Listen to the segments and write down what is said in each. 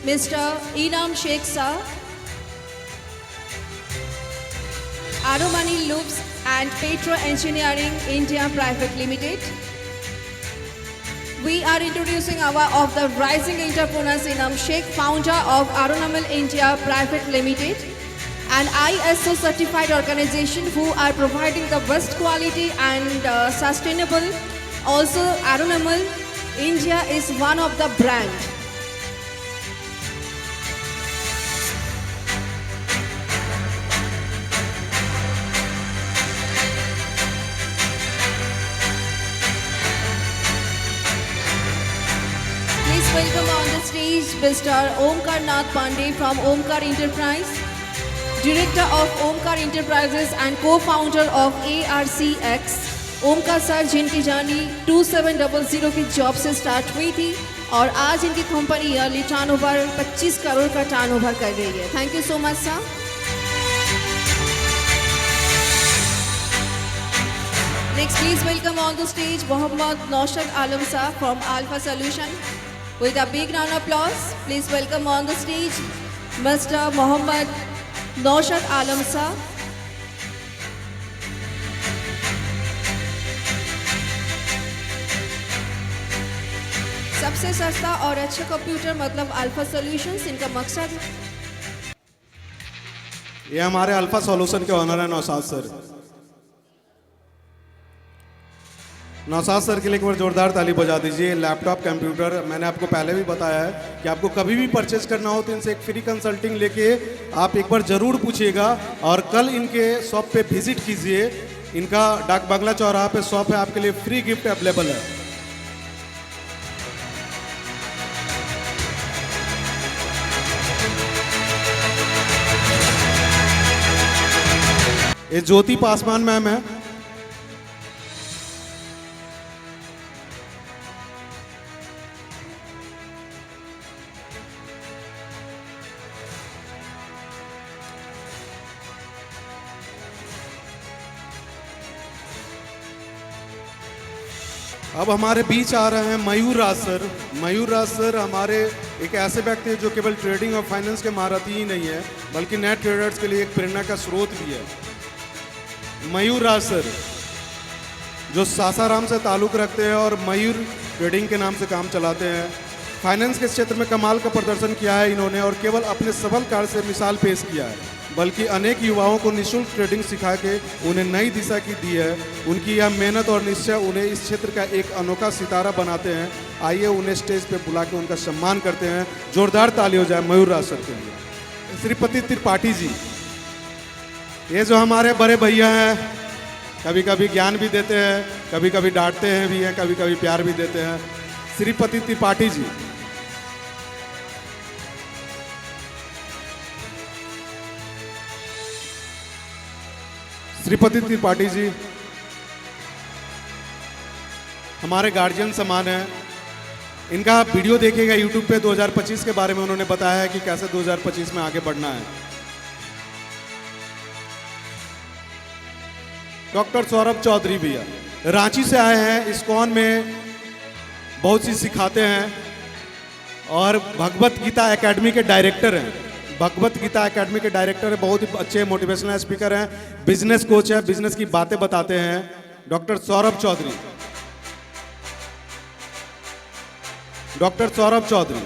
Mr. Inam Sheikh Sir, Aromani Loops and Petro Engineering India Private Limited. We are introducing our of the rising entrepreneurs Inam Sheikh, founder of Aronamal India Private Limited, an ISO certified organization who are providing the best quality and sustainable. Also, Aronamal India is one of the brand. Please welcome on the stage Mr. Omkar Nath Pandey from Omkar Enterprise, Director of Omkar Enterprises and co-founder of ARCX. Omkar sir जिनकी journey 2700 की job से start हुई थी और आज इनकी company yearly turnover 25 crore का turnover कर रही है. Thank you so much sir. Next please welcome on the stage Mohammad Naushad Alam sir from Alpha Solution. With a big round of applause please welcome on the stage mister Mohammad Naushad Alam sir. सबसे सस्ता और अच्छा computer मतलब alpha solutions, इनका मकसद. ये हमारे alpha solution के ऑनर है नौशाद सर. नौशाद सर के लिए एक बार जोरदार ताली बजा दीजिए. लैपटॉप कंप्यूटर मैंने आपको पहले भी बताया है कि आपको कभी भी परचेज करना हो तो इनसे एक फ्री कंसल्टिंग लेके आप एक बार जरूर पूछिएगा और कल इनके शॉप पे विजिट कीजिए. इनका डाक बंगला चौराहा पे शॉप है, आपके लिए फ्री गिफ्ट अवेलेबल है. ये ज्योति पासवान मैम है. अब हमारे बीच आ रहे हैं मयूर राज सर. मयूर राज सर हमारे एक ऐसे व्यक्ति हैं जो केवल ट्रेडिंग और फाइनेंस के महारथी ही नहीं है बल्कि नए ट्रेडर्स के लिए एक प्रेरणा का स्रोत भी है. मयूर राज सर जो सासाराम से ताल्लुक़ रखते हैं और मयूर ट्रेडिंग के नाम से काम चलाते हैं. फाइनेंस के क्षेत्र में कमाल का प्रदर्शन किया है इन्होंने और केवल अपने सबल कार्य से मिसाल पेश किया है बल्कि अनेक युवाओं को निःशुल्क ट्रेडिंग सिखा के उन्हें नई दिशा की दी है. उनकी यह मेहनत और निश्चय उन्हें इस क्षेत्र का एक अनोखा सितारा बनाते हैं. आइए उन्हें स्टेज पे बुला के उनका सम्मान करते हैं. जोरदार ताली हो जाए मयूर राज सर के लिए. श्रीपति त्रिपाठी जी, ये जो हमारे बड़े भैया हैं, कभी कभी ज्ञान भी देते हैं, कभी कभी डांटते हैं भी हैं, कभी कभी प्यार भी देते हैं. श्रीपति त्रिपाठी जी. श्रीपति त्रिपाठी जी हमारे गार्जियन समान हैं. इनका आप वीडियो देखिएगा यूट्यूब पे. 2025 के बारे में उन्होंने बताया है कि कैसे 2025 में आगे बढ़ना है. डॉक्टर सौरभ चौधरी भैया रांची से आए हैं. इस्कॉन में बहुत सी सिखाते हैं और भगवत गीता एकेडमी के डायरेक्टर हैं. भगवत गीता एकेडमी के डायरेक्टर है. बहुत ही अच्छे मोटिवेशनल स्पीकर हैं, बिजनेस कोच है, बिजनेस की बातें बताते हैं. Doctor Saurabh Chaudhary. Doctor Saurabh Chaudhary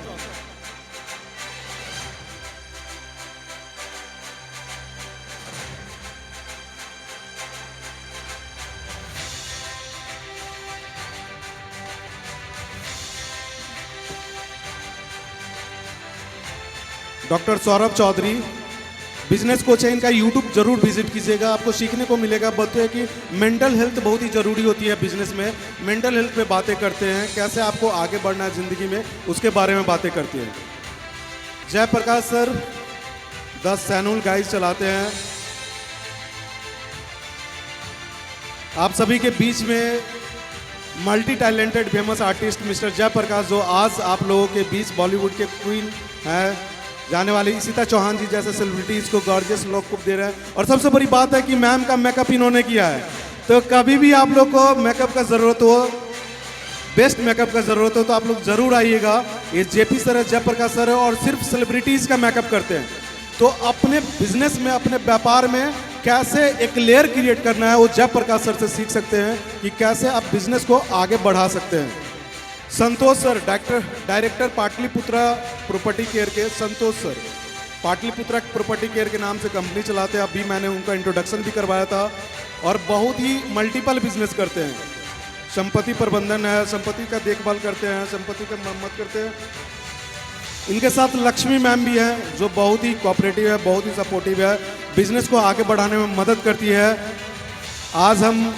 doctor Saurabh Chaudhary business coach है. इनका यूट्यूब जरूर विजिट कीजिएगा, आपको सीखने को मिलेगा. बताते हैं कि मेंटल हेल्थ बहुत ही ज़रूरी होती है बिजनेस में. मेंटल हेल्थ पे बातें करते हैं, कैसे आपको आगे बढ़ना है ज़िंदगी में उसके बारे में बातें करते हैं. जयप्रकाश सर 10 सैनुल गाइस चलाते हैं. आप सभी के बीच में multi talented famous artist mister Jayprakash जो आज आप लोगों के बीच बॉलीवुड के क्वीन हैं, जाने वाली इशिता चौहान जी जैसे सेलिब्रिटीज़ को गॉर्जियस लुक दे रहे हैं. और सबसे बड़ी बात है कि मैम का मेकअप इन्होंने किया है. तो कभी भी आप लोग को मेकअप का ज़रूरत हो, बेस्ट मेकअप का ज़रूरत हो तो आप लोग ज़रूर आइएगा. ये जेपी सर है, जयप्रकाश सर है, और सिर्फ सेलिब्रिटीज़ का मेकअप करते हैं। तो अपने बिजनेस में, अपने व्यापार में कैसे एक लेयर क्रिएट करना है, वो जयप्रकाश सर से सीख सकते हैं कि कैसे आप बिजनेस को आगे बढ़ा सकते हैं। Santosh sir, director Pataliputra property care के Santosh sir, Pataliputra property care के नाम से कंपनी चलाते हैं। अभी मैंने उनका इंट्रोडक्शन भी करवाया था, और बहुत ही मल्टीपल बिजनेस करते हैं। संपत्ति प्रबंधन है, संपत्ति का देखभाल करते हैं, संपत्ति का मरम्मत करते हैं। इनके साथ लक्ष्मी मैम भी हैं, जो बहुत ही कोऑपरेटिव है, बहुत ही सपोर्टिव है, बिजनेस को आगे बढ़ाने में मदद करती है। आज हम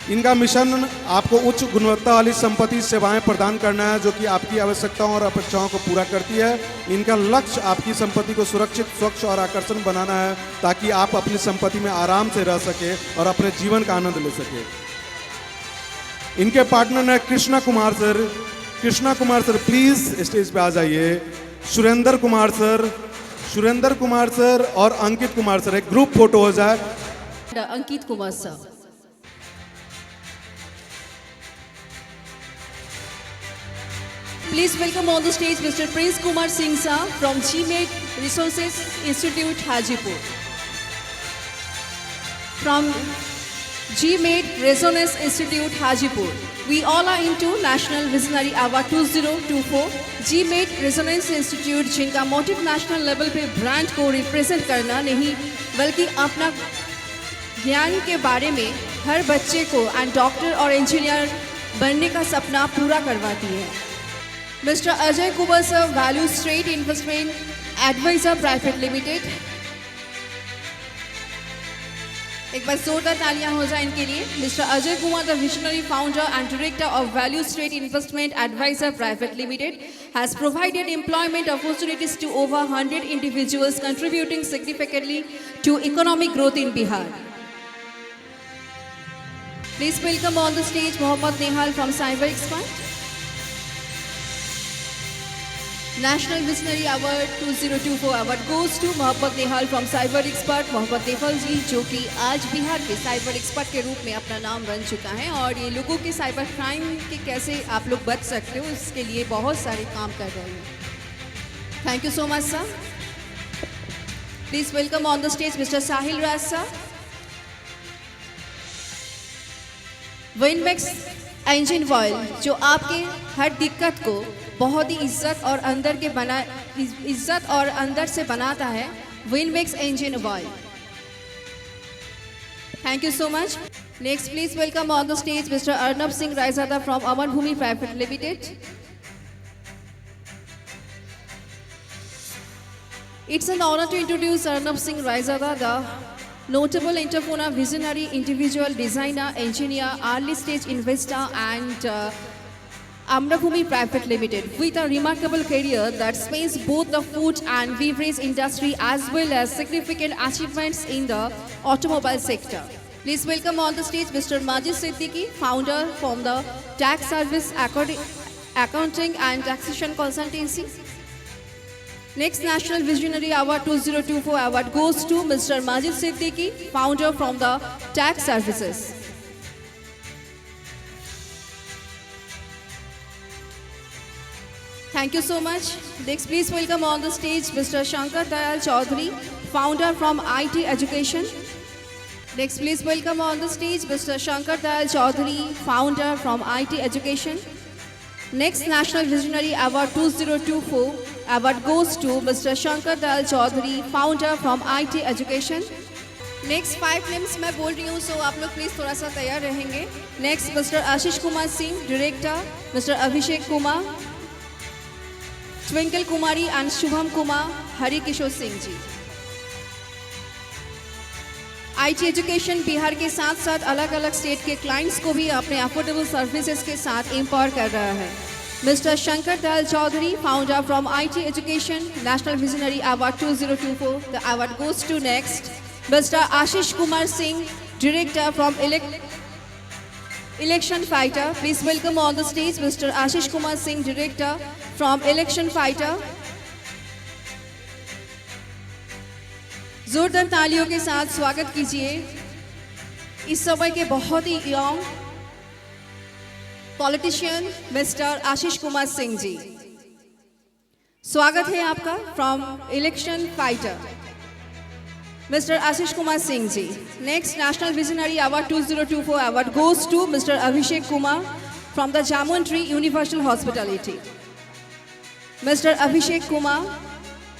इनका मिशन आपको उच्च गुणवत्ता वाली संपत्ति सेवाएं प्रदान करना है, जो कि आपकी आवश्यकताओं और अपेक्षाओं को पूरा करती है। इनका लक्ष्य आपकी संपत्ति को सुरक्षित, स्वच्छ और आकर्षण बनाना है, ताकि आप अपनी संपत्ति में आराम से रह सके और अपने जीवन का आनंद ले सके। इनके पार्टनर है Krishna Kumar sir. Krishna Kumar sir please stage पे आ जाइए। सुरेंद्र कुमार सर और अंकित कुमार सर, एक ग्रुप फोटो हो जाए। Ankit Kumar sir, please welcome on the stage Mr. Prince Kumar Singh sir from GMAT Resources Institute Hajipur. From GMAT Resonance Institute Hajipur. We all are into National Visionary Award 2024. GMAT Resonance Institute जिनका motive national level पे brand को represent करना नहीं, बल्कि अपना ज्ञान के बारे में हर बच्चे को एंड डॉक्टर और इंजीनियर बनने का सपना पूरा करवाती है। Mr. Ajay Kumar sir, Value Street Investment Advisor Private Limited. एक बार जोरदार तालियां हो जाए इनके लिए। Mr. Ajay Kumar, the visionary founder and director of Value Street Investment Advisor Private Limited, has provided employment opportunities to over 100 individuals, contributing significantly to economic growth in Bihar. Please welcome on the stage Mohammad Nehal from Cyber Expert. National Visionary Award 2024 award goes to Mohammad Nehal from Cyber Expert। Mohammad Nehal जी जो कि आज बिहार के cyber expert के रूप में अपना नाम बन चुका है, और ये लोगों के साइबर क्राइम के कैसे आप लोग बच सकते हो, इसके लिए बहुत सारे काम कर रहे हैं। Thank you so much sir. Please welcome on the stage mister Sahil Raj sir. Winmax engine oil जो आपके हर दिक्कत को बहुत ही इज्जत और अंदर से बनाता है, Winmax engine oil. Thank you so much. Next please welcome on the stage mister Arnab Singh Raizada from Amar Bhoomi private limited. It's an honor to introduce Arnab Singh Raizada, the notable entrepreneur, visionary individual, designer, engineer, early stage investor, and Amrabhumi Private Limited, with a remarkable career that spans both the food and beverage industry as well as significant achievements in the automobile sector. Please welcome on the stage Mr. Majid Siddiqui, founder from the Tax Service Accounting and Taxation Consultancy. Next National Visionary Award 2024 award goes to Mr. Majid Siddiqui, founder from the Tax Services. Thank you so much. Next, please welcome on the stage Mr. Shankar Dayal Chaudhary, founder from IT Education. Next, please welcome on the stage Mr. Shankar Dayal Chaudhary, founder from IT Education. Next National Visionary Award 2024 award goes to Mr. Shankar Dayal Chaudhary, founder from IT Education. Next 5 names मैं बोल रही हूँ, so आप लोग please थोड़ा सा तैयार रहेंगे. Next Mr. Ashish Kumar Singh, Director, Mr. Abhishek Kumar, Twinkle Kumari and Shubham Kumar, Hari Kishore Singh ji. IT education Bihar के साथ साथ अलग अलग स्टेट के क्लाइंट्स को भी अपने अफोर्डेबल सर्विसेज के साथ एम्पावर कर रहा है. Mister Shankar Dayal Chaudhary, founder from IT education, national visionary award 2024. The award goes to next mister Ashish Kumar Singh, director from election fighter. Please welcome on the stage mister Ashish Kumar Singh, director from election fighter. जोरदार तालियों के साथ स्वागत कीजिए इस समय के बहुत ही young politician mister Ashish Kumar Singh ji. स्वागत है आपका from election fighter Mr. Ashish Kumar Singh ji. Next National Visionary Award 2024 award goes to Mr. Abhishek Kumar from the Jammun Tree Universal Hospitality. Mr. Abhishek Kumar.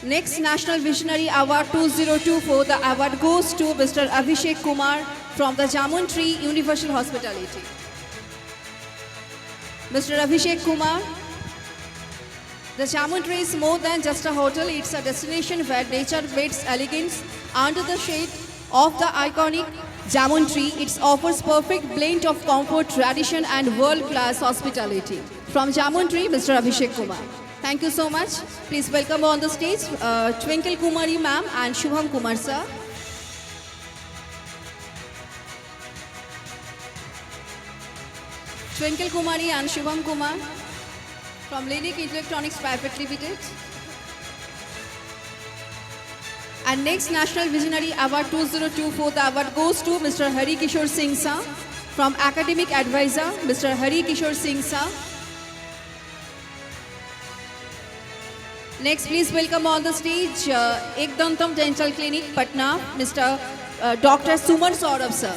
Next National Visionary Award 2024, the award goes to Mr. Abhishek Kumar from the Jammun Tree Universal Hospitality. Mr. Abhishek Kumar. The Jammun Tree is more than just a hotel, it's a destination where nature meets elegance. Under the shade of the iconic Jammun Tree, it offers perfect blend of comfort, tradition and world-class hospitality. From Jammun Tree, Mr. Abhishek Kumar. Thank you so much. Please welcome on the stage Twinkle Kumari ma'am and Shubham Kumar sir. Twinkle Kumari and Shubham Kumar from Lenic Electronics Private Limited. And next National Visionary Award 2024, the award goes to Mr. Hari Kishore Singh sir from Academic Advisor, Mr. Hari Kishore Singh sir. Next, please welcome on the stage Ekdantam Dental Clinic, Patna, Mr. Dr. Suman Saurabh sir.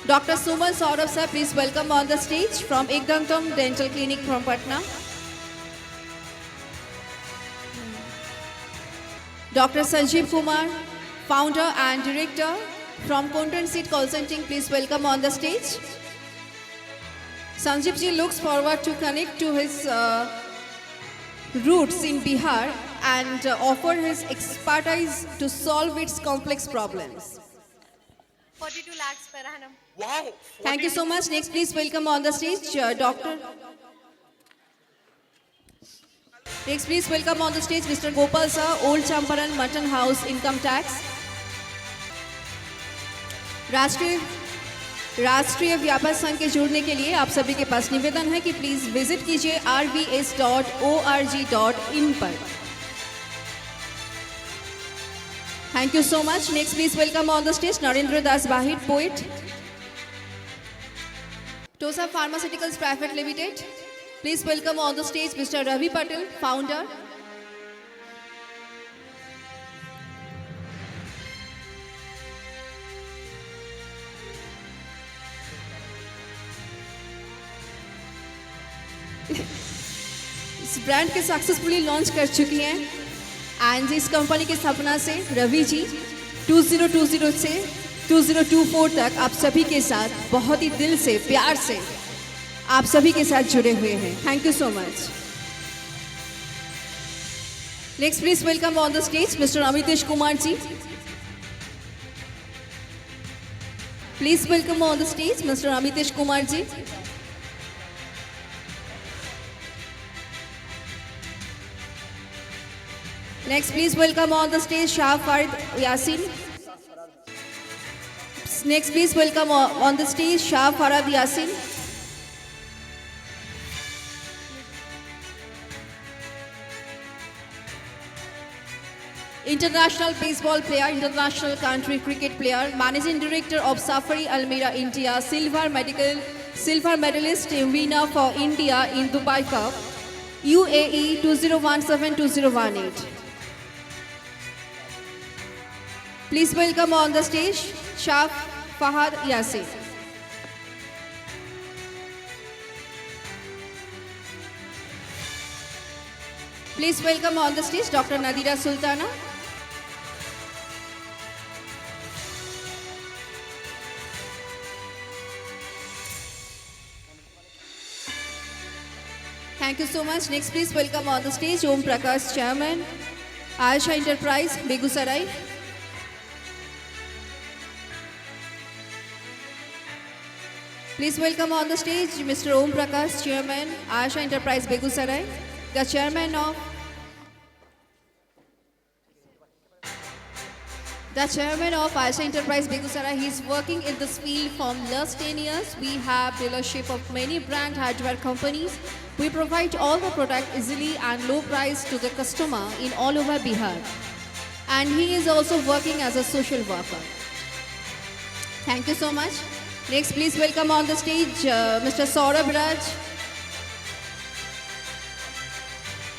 Dr. Suman Saurabh sir, please welcome on the stage from Ekdantam Dental Clinic from Patna. Dr. Sanjeev Kumar, founder and director from Content Seat Consulting, please welcome on the stage. Sanjeev ji looks forward to connect to his roots in Bihar and offer his expertise to solve its complex problems. 42 lakhs per annum. Wow! Thank you so much. Next, please welcome on the stage Dr. Next, please welcome on the stage Mr. Gopal sir, Old Champaran Mutton House Income Tax. राष्ट्रीय व्यापार संघ के जुड़ने के लिए आप सभी के पास निवेदन है कि प्लीज विजिट कीजिए rvs.org.in पर. Thank you so much. Next, please welcome on the stage Narendra Das Bahit, poet. Tosa Pharmaceuticals Private Limited. Please welcome on the stage Mr. Ravi Patel, founder. इस ब्रांड के successfully launch कर चुकी हैं and इस company के स्थापना से रवि जी 2020 से 2024 तक आप सभी के साथ बहुत ही दिल से प्यार से आप सभी के साथ जुड़े हुए हैं. Thank you so much. Next please welcome on the stage mister Amitesh Kumar ji. Please welcome on the stage mister Amitesh Kumar ji. Next, please welcome on the stage Shah Farid Yasin. Next, please welcome on the stage Shah Farad Yasin. International baseball player, international country cricket player, managing director of Safari Almira India, silver medalist winner for India in Dubai Cup, UAE 2017-2018. Please welcome on the stage Shah Fahad Yasin. Please welcome on the stage Dr. Nadira Sultana. Thank you so much. Next, please welcome on the stage Om Prakash, Chairman, Ayesha Enterprise, Begusarai. Please welcome on the stage Mr. Om Prakash, Chairman, Ayesha Enterprise, Begusarai, the Chairman of Ayesha Enterprise, Begusarai. He is working in this field from last 10 years. We have dealership of many brand hardware companies. We provide all the product easily and low price to the customer in all over Bihar. And he is also working as a social worker. Thank you so much. Next, please welcome on the stage Mr. Saurabh Raj.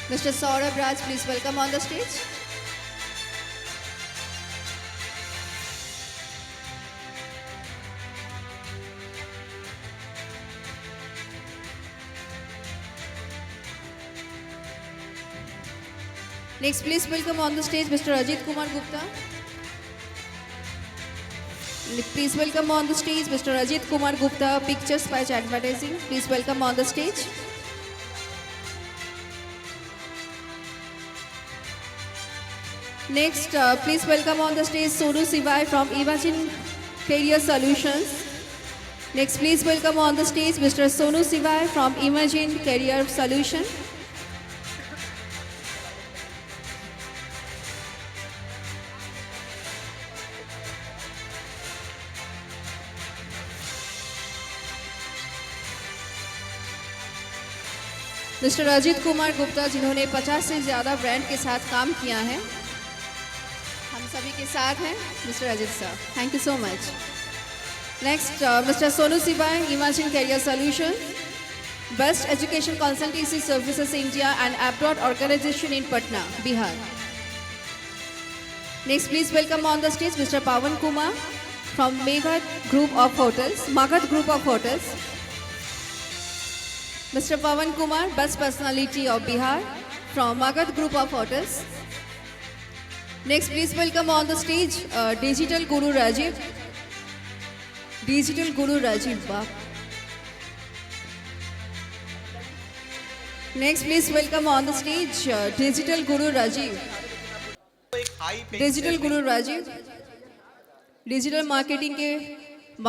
Mr. Saurabh Raj, please welcome on the stage. Next, please welcome on the stage Mr. Ajit Kumar Gupta. Please welcome on the stage Mr. Ajit Kumar Gupta, Pictures Patch Advertising. Please welcome on the stage. Next, please welcome on the stage Sonu Sivai from Imagine Career Solutions. Next, please welcome on the stage Mr. Sonu Sivai from Imagine Career Solution. Mister Ajit Kumar Gupta, जिन्होंने 50 से ज़्यादा brand के साथ काम किया है, हम सभी के साथ हैं mister Ajit sir, thank you so much. Next, mister Sonu Sivay, imagine career solution, best education consultancy services India and abroad organisation in Patna, Bihar. Next, please welcome on the stage mister Pawan Kumar from Magadh group of hotels, Magadh group of hotels. Mr. Pawan Kumar, Best Personality of Bihar from Magad Group of Hotels. Next, please welcome on the stage Digital Guru Rajiv. Digital Guru Rajiv. Wow. Next, please welcome on the stage Digital Guru Rajiv. Digital Guru Rajiv. Digital Marketing के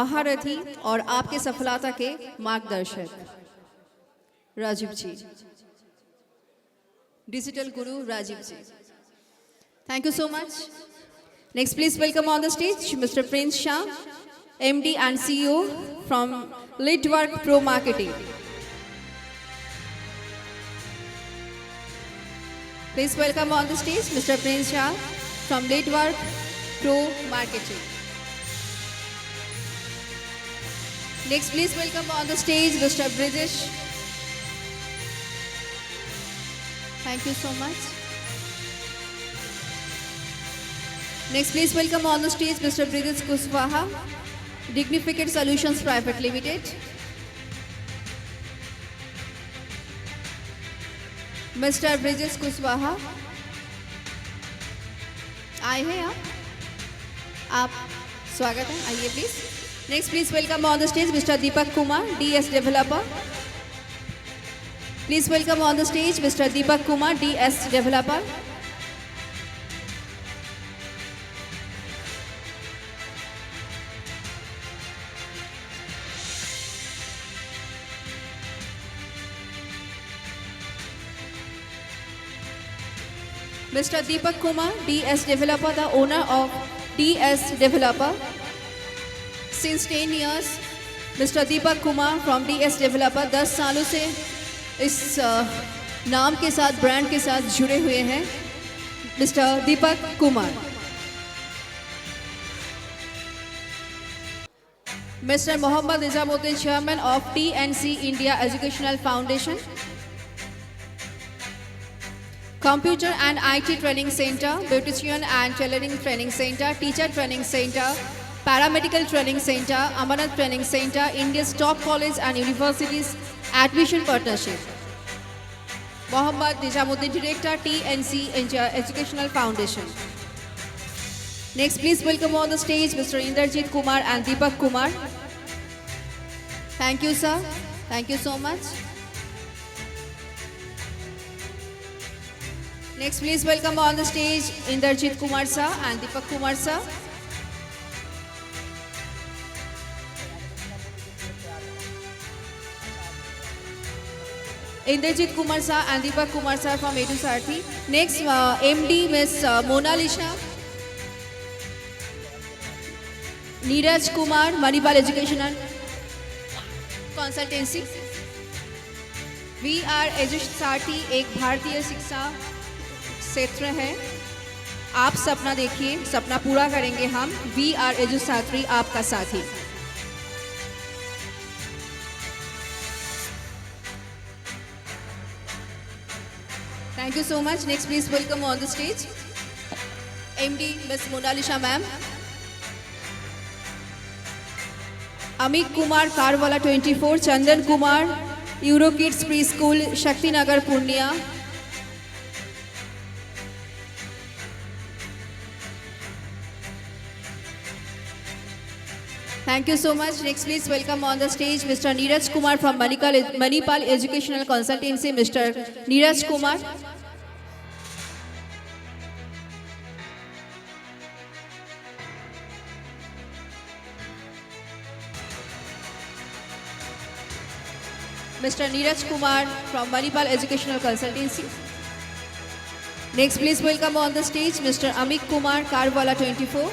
महारथी और आपके सफलता के मार्गदर्शक Rajiv ji, digital Guru Rajiv ji, thank you so much. Next, please welcome on the stage mister Prince Shah, MD and CEO from Litwork Pro marketing. Please welcome on the stage mister Prince Shah from Litwork Pro marketing. Next, please welcome on the stage mister Brijesh. Thank you so much. Next, please welcome on the stage Mr. Brijesh Kushwaha, Dignified Solutions Private Limited. Mr. Brijesh Kushwaha, आए हैं आप स्वागत है, आइए please. Next, please welcome on the stage Mr. Deepak Kumar, DS Developer. Please welcome on the stage Mr. Deepak Kumar, DS Developer. Mr. Deepak Kumar, DS Developer, the owner of DS Developer. Since 10 years, Mr. Deepak Kumar from DS Developer 10 सालों से इस नाम के साथ, brand के साथ जुड़े हुए हैं. Mister Deepak Kumar. Mister Mohammad Nizamuddin, chairman of TNC India educational foundation. Computer and IT training centre, beautician and tailoring training centre, teacher training centre, paramedical training centre, Amarnath training centre, India's top college and universities admission partnership. Mohammad Nizamuddin, director TNC India Educational Foundation. Next, please welcome on the stage Mr. Inderjit Kumar and Deepak Kumar. Thank you, sir. Thank you so much. Next, please welcome on the stage Inderjit Kumar sir and Deepak Kumar sir. Inderjit Kumar sir and Deepak Kumar sir from A to Sarthi. Next, MD Miss Monalisha. Neeraj Kumar, Manipal Educational Consultancy. VR Edu Sarthi एक भारतीय शिक्षा क्षेत्र है. आप सपना देखिए, सपना पूरा करेंगे हम. VR Edu Sarthi आपका साथी. Thank you so much. Next, please welcome on the stage MD Ms. Monalisha ma'am. Amit Kumar Karwala 24, Chandan Kumar Eurokids Preschool Shakti Nagar Purnia. Thank you so much. Next, please welcome on the stage Mr. Neeraj Kumar from Manipal Educational Consultancy. Mr. Neeraj Kumar. Mr. Neeraj Kumar from Manipal Educational Consultancy. Next, please welcome on the stage Mr. Amit Kumar Karwala 24.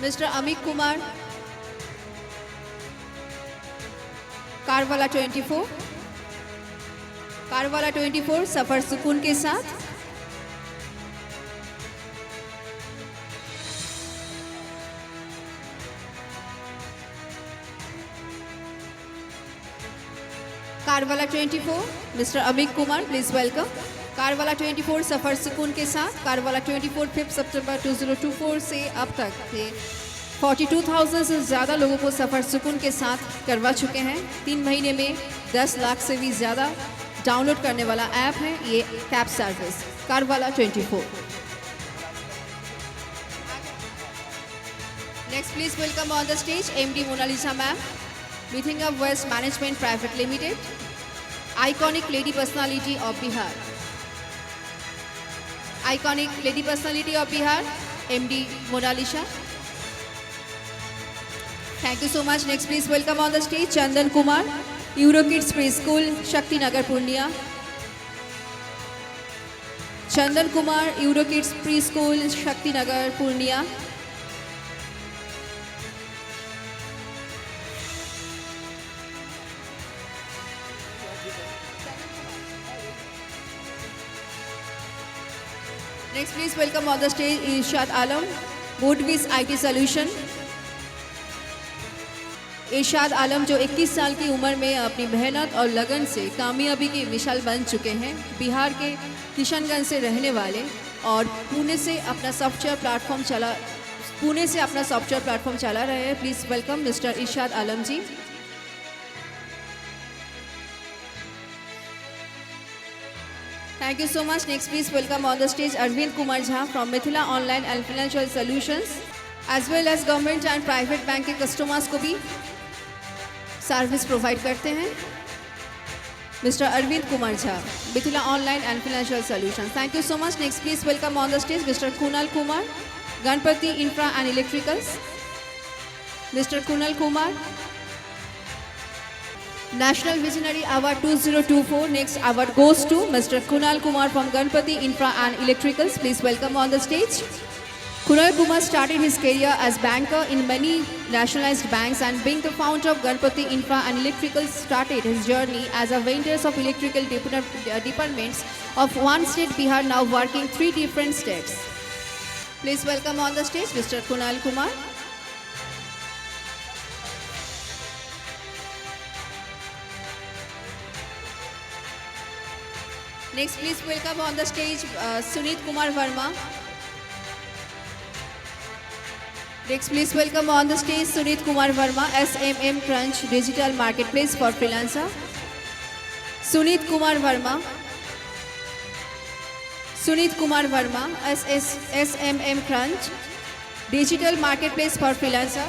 Mr. Amit Kumar Karwala 24. Karwala 24 सफर सुकून के साथ. Karwala 24, Mr. Amit Kumar, please welcome. Karwala 24 सफर सुकून के साथ. Karwala 24 5 सितंबर 2024 से अब तक 42,000 से ज़्यादा लोगों को सफ़र सुकून के साथ करवा चुके हैं. 3 महीने में 10 लाख से भी ज़्यादा डाउनलोड करने वाला ऐप है ये cab service Carwala 24. Next please welcome on the stage MD Monalisa ma'am, Mithinga West Management Private Limited, iconic lady personality of Bihar. Iconic lady personality of Bihar, MD Monalisha. Thank you so much. Next, please welcome on the stage Chandan Kumar, Eurokids Preschool, Shakti Nagar, Purnia. Chandan Kumar, Eurokids Preschool, Shakti Nagar, Purnia. Next, please welcome on the stage Irshad Alam, Bootviz IT Solution. इरशाद आलम जो 21 साल की उम्र में अपनी मेहनत और लगन से कामयाबी की मिसाल बन चुके हैं. बिहार के किशनगंज से रहने वाले और पुणे से अपना सॉफ्टवेयर प्लेटफॉर्म चला रहे हैं. Please welcome mister Irshad Alam ji. Thank you so much. Next, please welcome on the stage Arvind Kumar Jha from Mithila Online and Financial Solutions, as well as government and private bank के customers को भी service provide करते हैं. Mister Arvind Kumar Jha, Mithila online and financial solutions. Thank you so much. Next please welcome on the stage mister Kunal Kumar, Ganpati infra and electricals. Mister Kunal Kumar, National Visionary Award 2024. Next award goes to Mr. Kunal Kumar from Ganpati Infra and Electricals. Please welcome on the stage. Kunal Kumar started his career as banker in many nationalized banks and being the founder of Ganpati Infra and Electricals started his journey as a vendor of electrical departments of one state Bihar, now working 3 different states. Please welcome on the stage Mr. Kunal Kumar. Next, please welcome on the stage Sunit Kumar Verma. Next, please welcome on the stage Sunit Kumar Verma, SMM Crunch Digital Marketplace for Freelancer. Sunit Kumar Verma. Sunit Kumar Verma, SMM Crunch Digital Marketplace for Freelancer.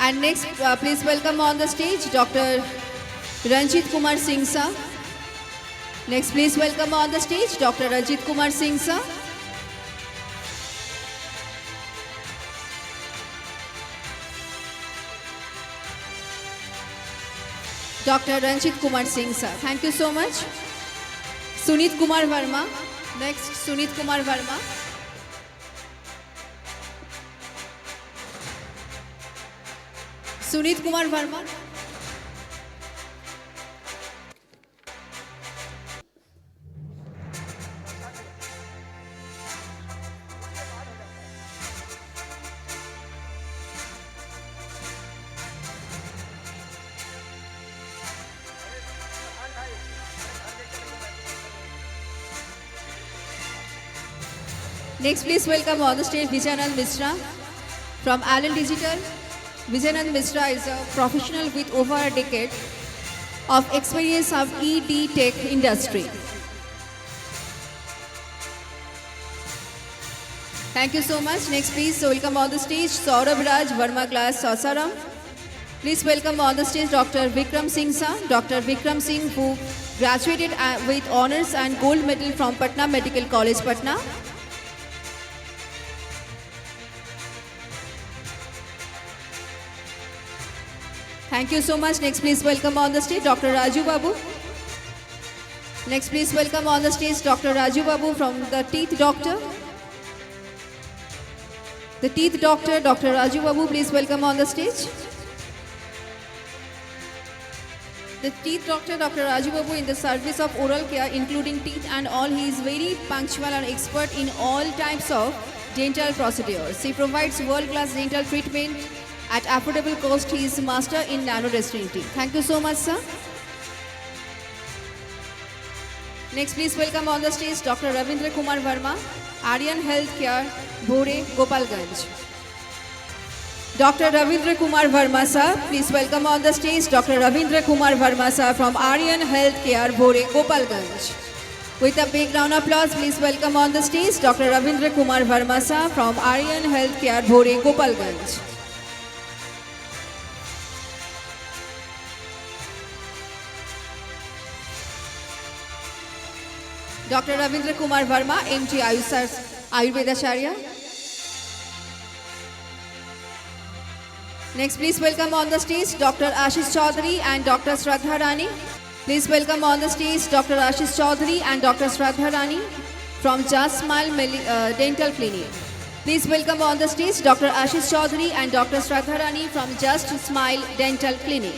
And next, please welcome on the stage Dr. Ranjit Kumar Singh Sir. Next, please welcome on the stage Dr. Ranjit Kumar Singh Sir. Dr. Ranjit Kumar Singh Sir. Thank you so much. Sunit Kumar Verma. Next, Sunit Kumar Verma. Sunit Kumar Verma. Next, please welcome on the stage Vijayanand Mishra from Allen Digital. Vijayanand Mishra is a professional with over a decade of experience of ED tech industry. Thank you so much. Next, please welcome on the stage Saurabh Raj, Verma Class, Sasaram. Please welcome on the stage Dr. Vikram Singh sir. Dr. Vikram Singh, who graduated with honors and gold medal from Patna Medical College, Patna. Thank you so much. Next, please welcome on the stage Dr. Raju Babu. Next, please welcome on the stage Dr. Raju Babu from the Teeth Doctor. The Teeth Doctor, Dr. Raju Babu, please welcome on the stage. The Teeth Doctor, Dr. Raju Babu, in the service of oral care, including teeth and all, he is very punctual and expert in all types of dental procedures. He provides world-class dental treatment at affordable cost. He is master in nano dexterity. Thank you so much, sir. Next, please welcome on the stage Dr. Ravindra Kumar Verma, Aryan Healthcare, Bhore, Gopalganj. Dr. Ravindra Kumar Verma, sir, please welcome on the stage Dr. Ravindra Kumar Verma, sir, from Aryan Healthcare, Bhore, Gopalganj. With a big round of applause, please welcome on the stage Dr. Ravindra Kumar Verma, sir, from Aryan Healthcare, Bhore, Gopalganj. Dr. Ravindra Kumar Verma, MD Ayurvedacharya. Next, please welcome on the stage Dr. Ashish Chaudhary and Dr. Shraddha Rani. Please welcome on the stage Dr. Ashish Chaudhary and Dr. Shraddha Rani from Just Smile Dental Clinic. Please welcome on the stage Dr. Ashish Chaudhary and Dr. Shraddha Rani from Just Smile Dental Clinic.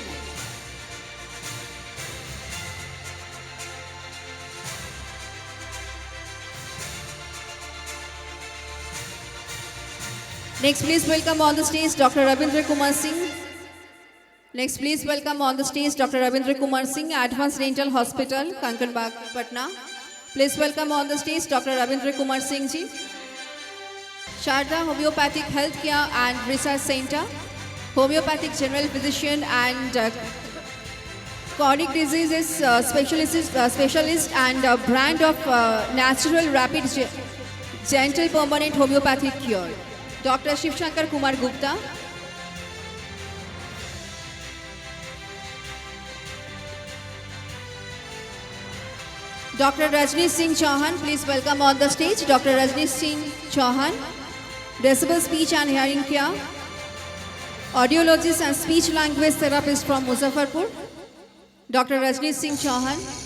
Next, please welcome on the stage Dr. Ravindra Kumar Singh. Next, please welcome on the stage Dr. Ravindra Kumar Singh, Advanced Dental Hospital, Kankanbagh, Patna. Please welcome on the stage Dr. Ravindra Kumar Singh ji. Sharda Homeopathic Healthcare and Research Center, Homeopathic General Physician and Chronic Diseases Specialist and brand of Natural Rapid Gentle Permanent Homeopathic Cure. Dr. Shiv Shankar Kumar Gupta. Dr. Rajneesh Singh Chauhan, please welcome on the stage Dr. Rajneesh Singh Chauhan, Decibel Speech and Hearing Care, Audiologist and Speech Language Therapist from Muzaffarpur. Dr. Rajneesh Singh Chauhan.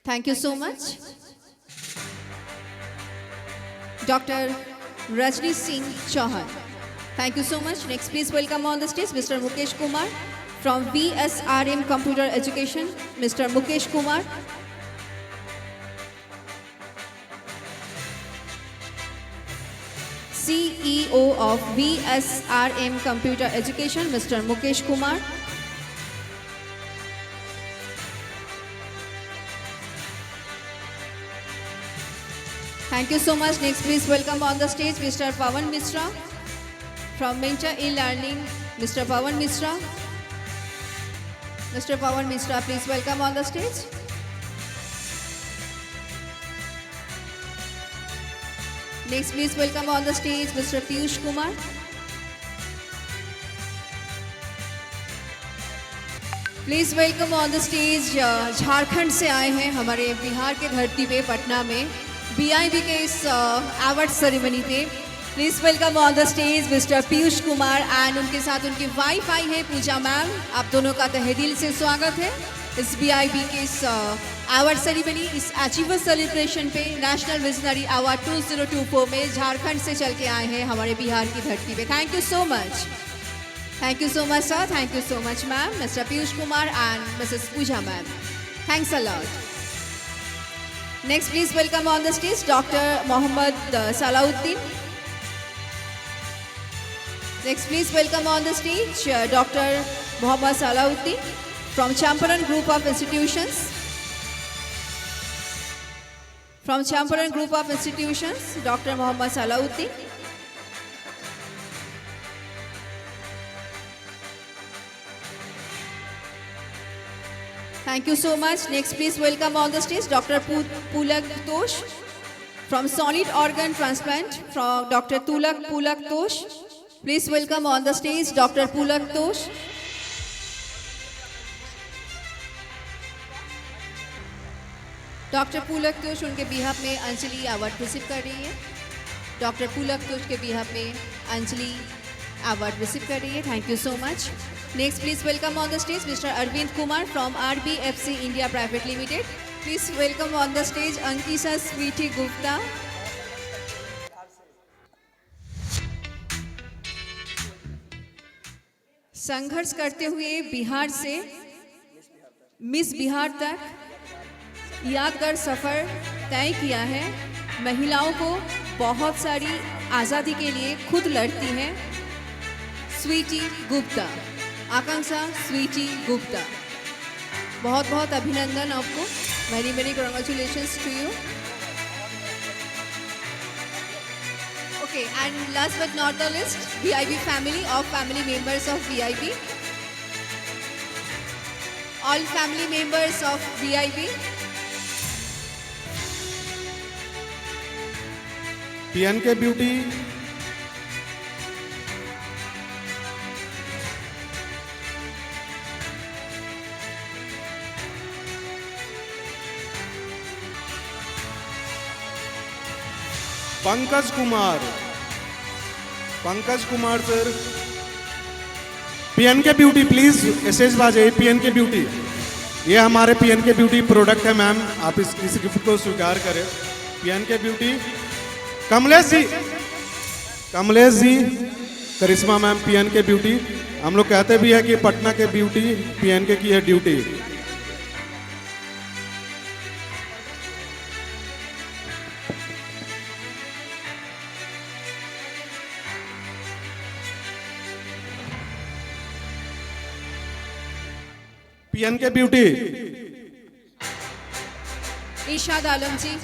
Thank you so much. Dr. Rajneesh Singh Chauhan. Thank you so much. Next, please welcome on the stage Mr. Mukesh Kumar from VSRM Computer Education. Mr. Mukesh Kumar. CEO of VSRM Computer Education, Mr. Mukesh Kumar. Thank you so much. Next, please welcome on the stage Mr. Pawan Mishra from Mentor E-Learning. Mr. Pawan Mishra. Mr. Pawan Mishra, please welcome on the stage. Next, please welcome on the stage Mr. Piyush Kumar. Please welcome on the stage Jharkhand से आए हैं हमारे बिहार के धरती पे पटना में BIB के इस अवार्ड सेरेमनी पे। Please welcome on the stage mister Piyush Kumar and उनके साथ उनकी वाइफ आई है पूजा मैम। आप दोनों का तहे दिल से स्वागत है इस बीआईबी के इस अवार्ड सेरेमनी, इस अचीवर सेलिब्रेशन पे नेशनल विजनरी अवार्ड 2024 में झारखंड से चल के आए हैं हमारे बिहार की धरती पे। Thank you so much. Thank you so much, sir. Thank you so much, ma'am. Mr. Piyush Kumar and Mrs. Pooja, ma'am. Thanks a lot. Next, please welcome on the stage Dr. Mohammad Salahuddin. Next, please welcome on the stage Dr. Mohammad Salahuddin From Champaran Group of Institutions. From Champaran Group of Institutions, Dr. Mohammad Salauddin. Thank you so much. Next, please welcome on the stage Dr. Pulak Tosh. From Solid Organ Transplant, from Dr. Pulak Tosh. Please welcome on the stage Dr. Pulak Tosh. Doctor Pulak Tosh उनके behalf में Anjali award receive कर रही है। Doctor Pulak तोष के behalf में Anjali award receive कर रही है। Thank you so much. Next please welcome on the stage mister Arvind Kumar from RBFC India private limited. Please welcome on the stage Ankita Sweety Gupta. संघर्ष करते हुए बिहार से मिस बिहार तक यादगार सफ़र तय किया है। महिलाओं को बहुत सारी आज़ादी के लिए खुद लड़ती हैं स्वीटी गुप्ता, आकांक्षा स्वीटी गुप्ता। बहुत बहुत अभिनंदन आपको। Very very congratulations to you. Okay, and last but not the list, VIP family of family members of VIP. All family members of VIP. PNK beauty, Pankaj Kumar sir. PNK beauty please stage पर आ जाइए। PNK beauty, ये हमारे PNK beauty product है ma'am, आप इस gift को स्वीकार करें। PNK ब्यूटी, कमलेश जी, करिश्मा मैम PNK ब्यूटी। हम लोग कहते भी है कि पटना के ब्यूटी PNK की है duty. PNK beauty, Irshad Alam ji.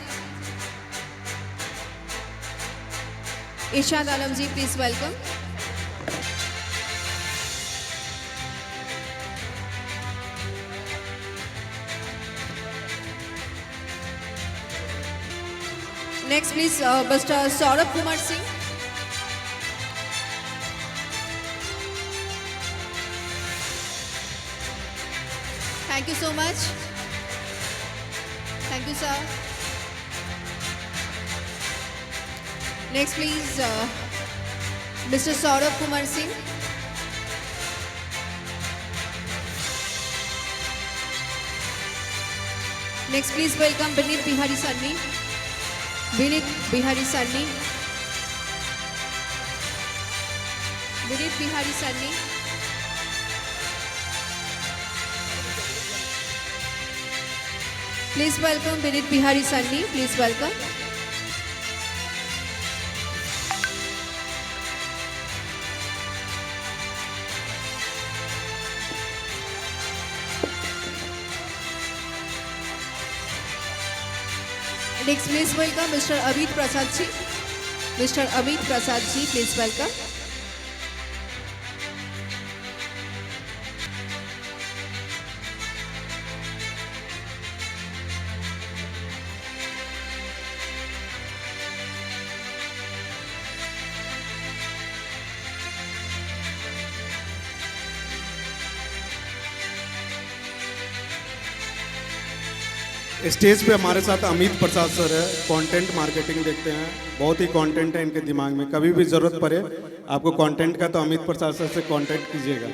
Irshad Alam ji, please welcome. Next please mister Saurabh Kumar Singh. Thank you so much. Thank you sir. Next, please, Mr. Saurabh Kumar Singh. Next, please welcome Vinit Bihari Sanni. Vinit Bihari Sanni. Vinit Bihari Sanni. Please welcome Vinit Bihari Sanni. Please welcome. Next, please welcome Mr. Amit Prasad ji. Mr. Amit Prasad ji, please welcome. Stage पे हमारे साथ अमित प्रसाद sir है, content marketing देखते हैं, बहुत ही content है इनके दिमाग में। कभी भी जरूरत पड़े आपको कंटेंट का तो अमित प्रसाद सर से कांटेक्ट कीजिएगा।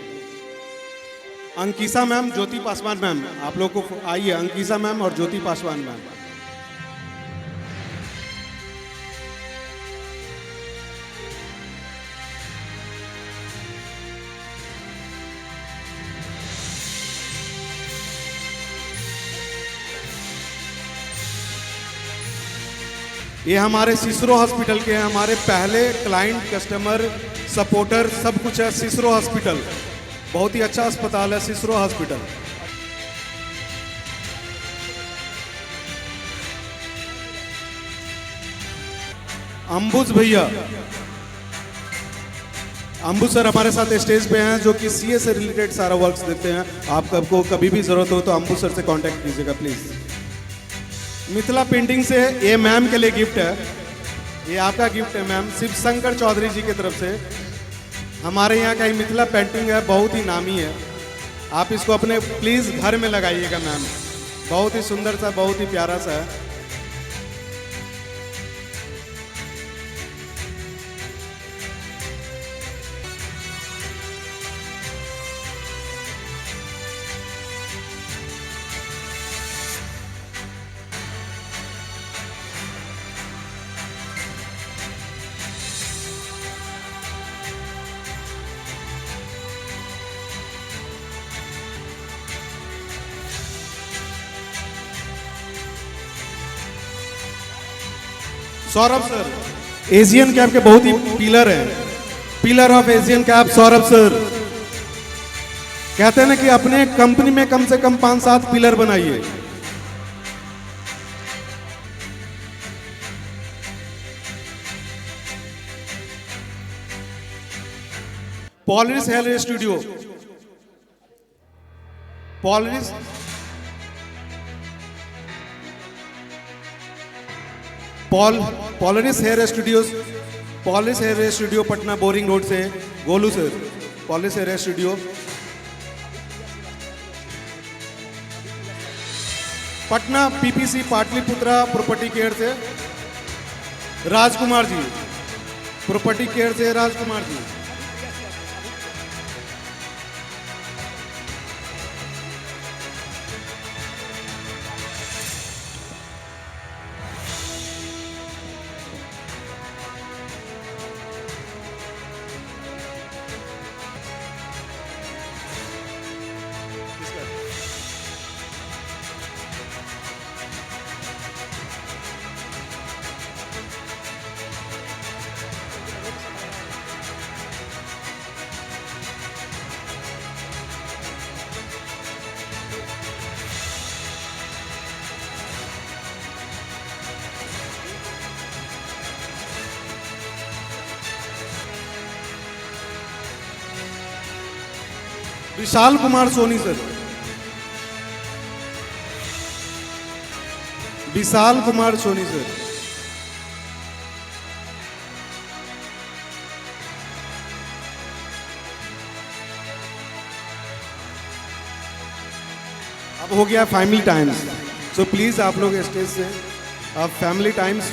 अंकिता मैम, ज्योति पासवान मैम, आप लोग को आइए। अंकिता मैम और ज्योति पासवान मैम। ये हमारे सिसरो हॉस्पिटल के हैं, हमारे पहले क्लाइंट, कस्टमर, सपोर्टर सब कुछ है। सिसरो हॉस्पिटल बहुत ही अच्छा अस्पताल है, सिसरो हॉस्पिटल। अंबुज भैया, अंबुज सर हमारे साथ स्टेज पे हैं जो कि सीए से रिलेटेड सारा वर्क्स देते हैं। आपको कभी भी जरूरत हो तो अंबुज सर से कांटेक्ट कीजिएगा प्लीज। मिथिला पेंटिंग से ये मैम के लिए गिफ्ट है, ये आपका गिफ्ट है मैम, शिव शंकर चौधरी जी की तरफ से। हमारे यहाँ का ही मिथिला पेंटिंग है, बहुत ही नामी है। आप इसको अपने प्लीज घर में लगाइएगा मैम, बहुत ही सुंदर सा, बहुत ही प्यारा सा है। सौरभ सर एशियन कैप के बहुत ही पिलर हैं, pillar of Asian Cap Saurabh sir. कहते हैं ना कि अपने कंपनी में कम से कम 5-7 पिलर बनाइए। Polish hair studio, Polish Polish hair studios, Polish hair studio Patna Boring Road से Golu sir, Polish hair studio. Patna PPC Pataliputra property care से राजकुमार जी, प्रॉपर्टी केयर से राजकुमार जी। Vishal Kumar Soni sir, Vishal Kumar Soni sir. अब हो गया फैमिली टाइम्स, सो प्लीज आप लोग स्टेज से अब family times.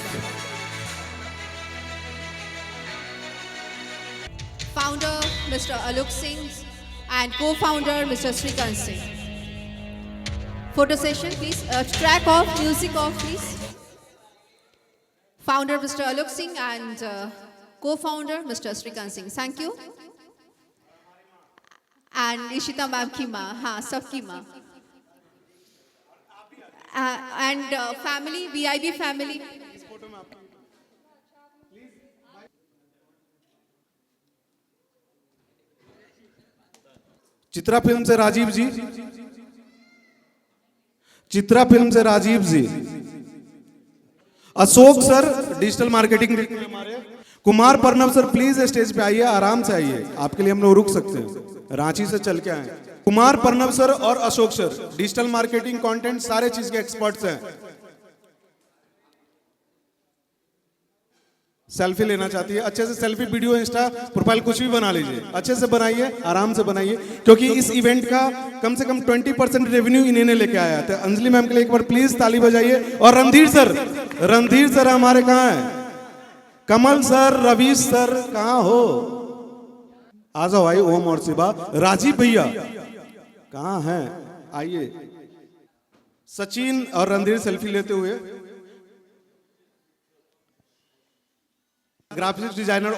Founder Mr. Alok Singh and co-founder Mr. Srikant Singh. Photo session, please. Track off, music off, please. Founder Mr. Alok Singh and co-founder Mr. Srikant Singh. Thank you. And Ishita ma'am की माँ, हाँ सबकी माँ. And family, VIB family. Chitra film से Rajiv ji, Chitra film से Rajiv ji. Ashok sir digital marketing हमारे। Kumar Pranav sir please stage पे आइए, आराम से आइए, आपके लिए हम लोग रुक सकते हैं, रांची से चल के आए। कुमार प्रणव सर और Ashok sir digital marketing, content, सारे चीज के एक्सपर्ट्स हैं। सेल्फी लेना चाहती है, अच्छे से सेल्फी, वीडियो, इंस्टा प्रोफाइल कुछ भी बना लीजिए, अच्छे से बनाइए, आराम से बनाइए, क्योंकि इस इवेंट का कम से कम 20% रेवेन्यू इन्हें लेके आया है। तो अंजलि मैम के लिए एक बार प्लीज ताली बजाइए। और रणधीर सर हमारे कहाँ हैं? कमल सर, रवीश सर कहाँ हो? आ जाओ भाई, ओम और शिवा। राजीव भैया कहाँ हैं? आइए। सचिन और रणधीर सेल्फी लेते हुए। ग्राफिक्स डिजाइनर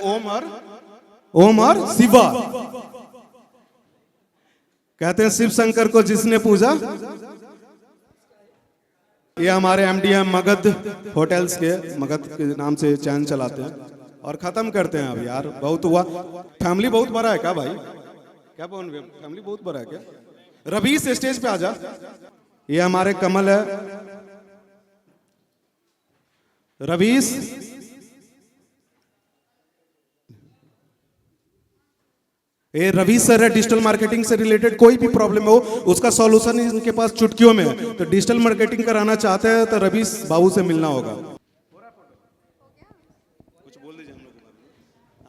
ओम और शिवा। कहते हैं शिव शंकर को जिसने पूजा। ये हमारे एमडी हैं मगध होटल्स के, मगध के नाम से चैन चलाते हैं। और खत्म करते हैं अब यार, बहुत हुआ। फैमिली बहुत बड़ा है क्या भाई? क्या बोल, फैमिली बहुत बड़ा है क्या? रवीश स्टेज पे आजा। ये हमारे कमल है, रवीश ये रवि सर है, डिजिटल मार्केटिंग से रिलेटेड कोई भी प्रॉब्लम हो उसका सॉल्यूशन इनके पास चुटकियों में है। तो डिजिटल मार्केटिंग कराना चाहते हैं तो रवि बाबू से मिलना होगा। कुछ बोल दीजिए हम लोग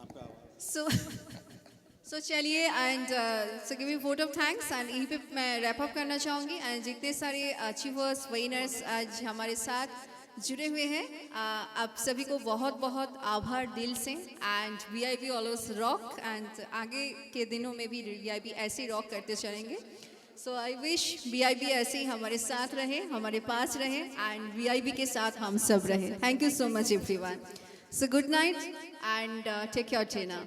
आपका। सो चलिए and so give me vote of thanks and यहीं पे मैं रैप अप करना चाहूँगी। एंड जितने सारे अचीवर्स विनर्स आज हमारे साथ जुड़े हुए हैं, आप सभी को बहुत बहुत आभार दिल से। And VIP always rock and आगे के दिनों में भी VIP ऐसे रॉक करते चलेंगे। सो आई विश VIP ऐसे ही हमारे साथ रहे, हमारे पास रहे एंड VIP के साथ हम सब रहे। Thank you so much everyone. So good night and take care Tina.